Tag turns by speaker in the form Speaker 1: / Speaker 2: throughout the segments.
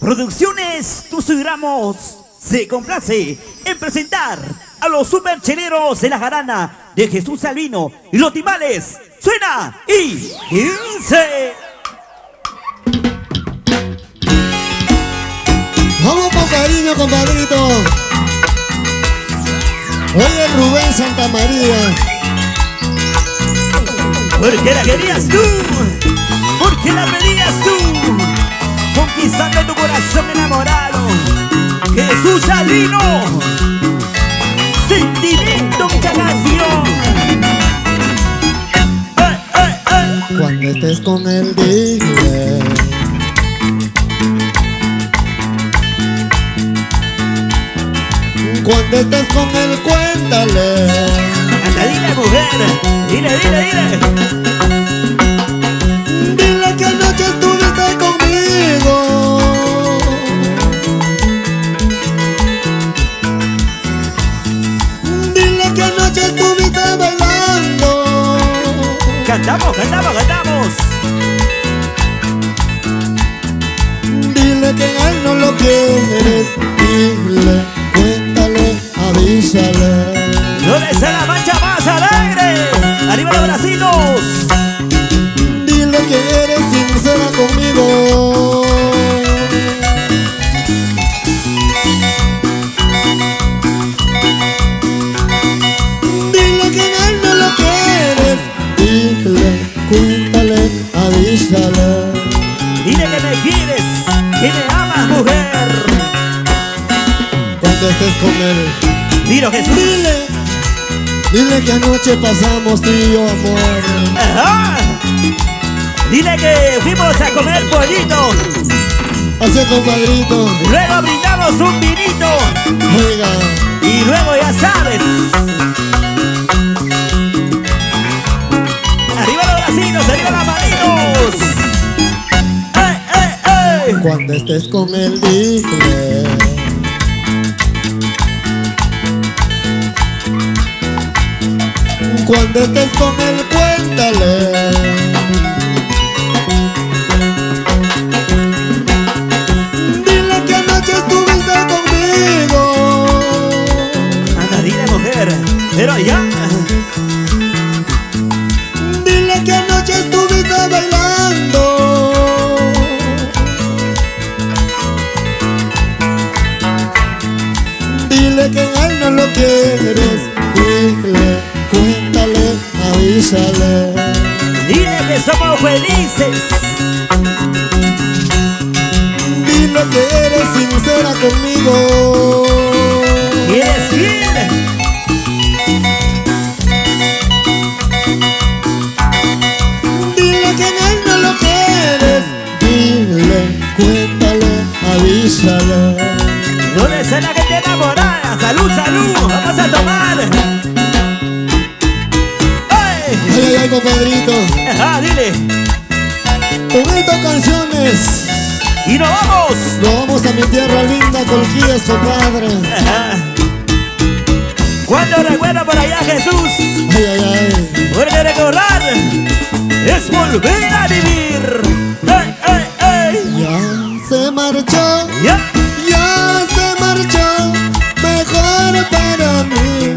Speaker 1: Producciones Tuzo y Ramos se complace en presentar a los supercheleros de la jarana de Jesús Albino y los timales. Suena y 15.
Speaker 2: Vamos con cariño, compadrito. Oye, Rubén Santamaría.
Speaker 1: ¿Por qué la querías tú? ¿Por qué la pedías tú? Conquistando tu corazón enamorado. Jesús Albino. Sentimiento, mucha canción.
Speaker 2: Cuando estés con él, dile. Cuando estés con él, cuéntale.
Speaker 1: Anda, dile, mujer. Dile.
Speaker 2: Dile que anoche estuviste conmigo. Dile que anoche estuviste bailando.
Speaker 1: Cantamos.
Speaker 2: Dile que a él no lo quieres. Dile, cuéntale, avísale.
Speaker 1: ¿Dónde está la mancha más alegre? ¡Arriba los bracitos!
Speaker 2: Dile que eres sincera conmigo. Dile que a él no lo quieres. Dile, cuéntale, avísale.
Speaker 1: Dile que me quieres, que me amas, mujer.
Speaker 2: Cuando estés con él,
Speaker 1: Dilo, Jesús.
Speaker 2: Dile que anoche pasamos tú y yo, amor.
Speaker 1: Ajá. Dile que fuimos a comer pollito.
Speaker 2: Así, compadrito.
Speaker 1: Luego brindamos un vinito.
Speaker 2: Oiga,
Speaker 1: Y luego ya sabes. Arriba los bracitos, arriba las manitos. ¡Ey!
Speaker 2: cuando estés con él, dile. Cuando estés con él, cuéntale. Dile que anoche estuviste conmigo.
Speaker 1: Anda, dile, mujer. Pero ya.
Speaker 2: Dile que anoche estuviste bailando. Dile que a él no lo quieres. Dile, cuéntale, avísale.
Speaker 1: Dile que somos felices.
Speaker 2: Dile que eres sincera conmigo.
Speaker 1: Y eres fiel.
Speaker 2: Dile que a él no lo quieres. Dile, cuéntale, avísale.
Speaker 1: ¿Dónde está la gente enamorada? ¡Salud! ¡Vamos a tomar! ¡Ay!
Speaker 2: Ay, compadrito.
Speaker 1: Ajá, dile.
Speaker 2: Con estas canciones
Speaker 1: ¡Y nos vamos!
Speaker 2: nos vamos a mi tierra linda, Colquíes, compadre.
Speaker 1: Ajá. Cuando recuerdo por allá, Jesús,
Speaker 2: Ay.
Speaker 1: porque recordar es volver a vivir. ¡Ey!
Speaker 2: Ya se marchó,
Speaker 1: ¡Ya!
Speaker 2: ya se marchó. Mejor para mí,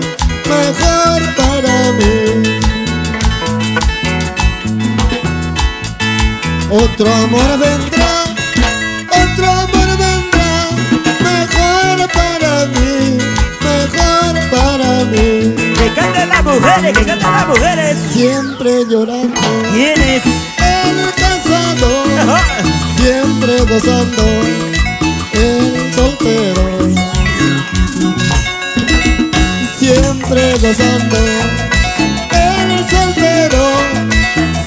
Speaker 2: mejor para mí. Otro amor vendrá, otro amor vendrá. Mejor para mí, mejor para mí.
Speaker 1: Que canten las mujeres,
Speaker 2: Siempre llorando,
Speaker 1: ¿Quién es?
Speaker 2: el casado.
Speaker 1: Ajá.
Speaker 2: Siempre gozando, el soltero. Siempre gozando, el soltero.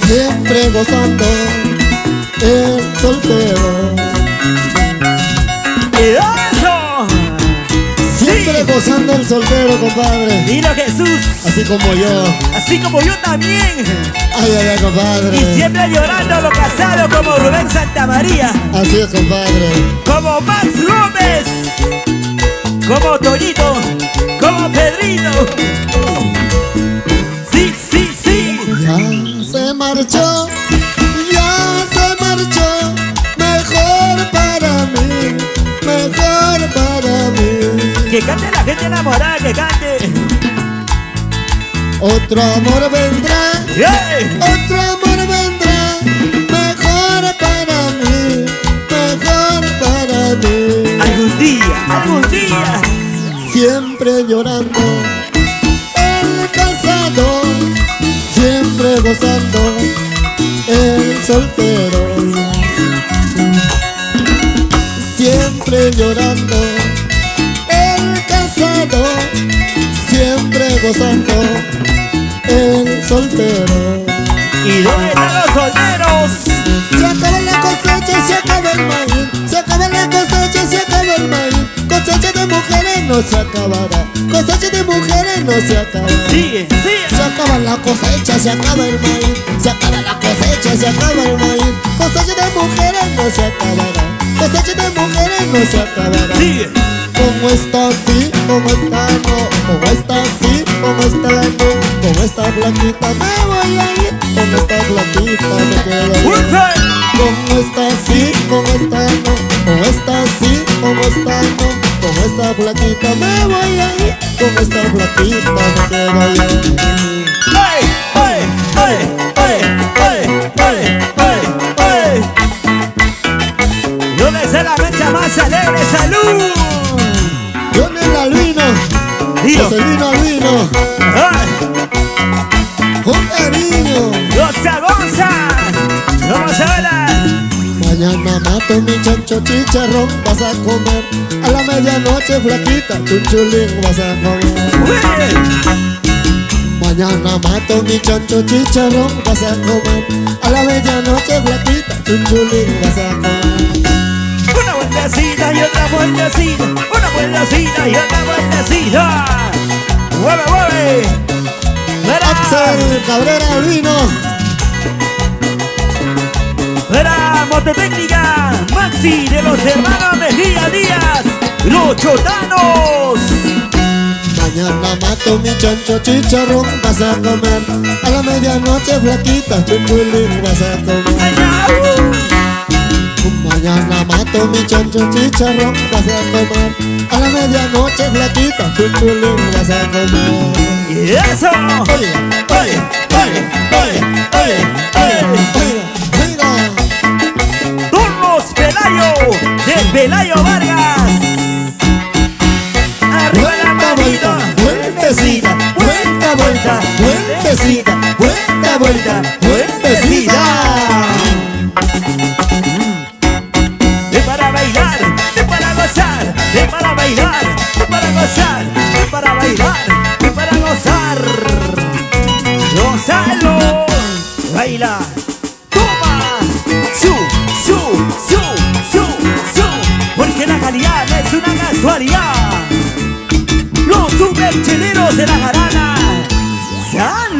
Speaker 2: Siempre gozando, el soltero.
Speaker 1: ¡Y eso!
Speaker 2: Siempre
Speaker 1: Sí.
Speaker 2: gozando el soltero, compadre.
Speaker 1: Dilo, Jesús,
Speaker 2: Así como yo.
Speaker 1: así como yo también.
Speaker 2: Ay, compadre.
Speaker 1: Y siempre llorando los casados como Rubén Santamaría,
Speaker 2: Así es, compadre.
Speaker 1: como Max Gómez, como Toñito, como Pedrito. Sí.
Speaker 2: Ya se marchó, mejor para mí,
Speaker 1: Que cante la gente enamorada, que cante.
Speaker 2: Otro amor vendrá,
Speaker 1: ¡Hey!
Speaker 2: otro amor vendrá, mejor para mí, mejor para mí.
Speaker 1: Algún día.
Speaker 2: Siempre llorando, el casado, siempre gozando, el soltero. Siempre llorando, el casado, siempre gozando, el soltero.
Speaker 1: ¿Y dónde están los solteros?
Speaker 2: Se acaba la cosecha, se acaba el maíz. Se acaba la cosecha, se acaba el maíz. Cosecha de mujeres no se acabará. Cosecha de mujeres no se acabará.
Speaker 1: Sigue.
Speaker 2: Se acaba la cosecha, se acaba el maíz. Se acaba la cosecha, se acaba el maíz. Cosecha de mujeres no se acabará. Cosecha de mujeres no se acabará.
Speaker 1: Sigue.
Speaker 2: Como está así, como está no. Como está así, como está no. Como esta blanquita me voy a ir. Como esta blanquita me quedo yo. Como está así, como está no. Como está así, como está no. Como esta blanquita me voy a ir. Como esta blanquita me quedo yo.
Speaker 1: ¡Ay! ¡Ay! ¡Ay! ¡Ay! ¡Ay! ¡Ay! ¡Ay! ¡Ay! Yo le sé la mecha más alegre, salud.
Speaker 2: Jonel Albino,
Speaker 1: Dilo.
Speaker 2: Joselino Albino,
Speaker 1: ¡Ay!
Speaker 2: con cariño.
Speaker 1: ¡Gonza, Gonza! ¡Vamos a bailar!
Speaker 2: Mañana mato mi chancho chicharrón, vas a comer. A la medianoche flaquita, chunchulín vas a comer.
Speaker 1: ¡Uy!
Speaker 2: Mañana mato mi chancho chicharrón, vas a comer. A la medianoche flaquita, chunchulín vas a comer.
Speaker 1: Una vueltecita y otra vueltecita. Una vueltecita y otra vueltecita. ¡Mueve, mueve! ¡Verá!
Speaker 2: Axel Cabrera Albino,
Speaker 1: ¡Verá! Mototécnica Maxi de los hermanos Mejía Díaz. ¡Los Chotanos!
Speaker 2: mañana mato mi chancho chicharrón, vas a comer. A la medianoche flaquita, chunchulín vas a comer.
Speaker 1: ¡Ay,
Speaker 2: Mañana mato mi chancho chicharrón, vas a comer. A la medianoche flaquita, chunchulín vas a comer.
Speaker 1: ¡Y eso!
Speaker 2: Oye, oye, oye, oye, oye, oye, oiga,
Speaker 1: Turnos Pelayo de Pelayo Vargas. Arriba la manito.
Speaker 2: vueltecita, vuelta, vuelta, vueltecita, vuelta, vuelta, vueltecita.
Speaker 1: De para bailar, de para gozar, de para bailar, de para gozar, de para bailar, de para gozar. Gonzalo, baila, toma, su, porque la calidad no es una casualidad. Los supercheleros de la jarana, ¡sal!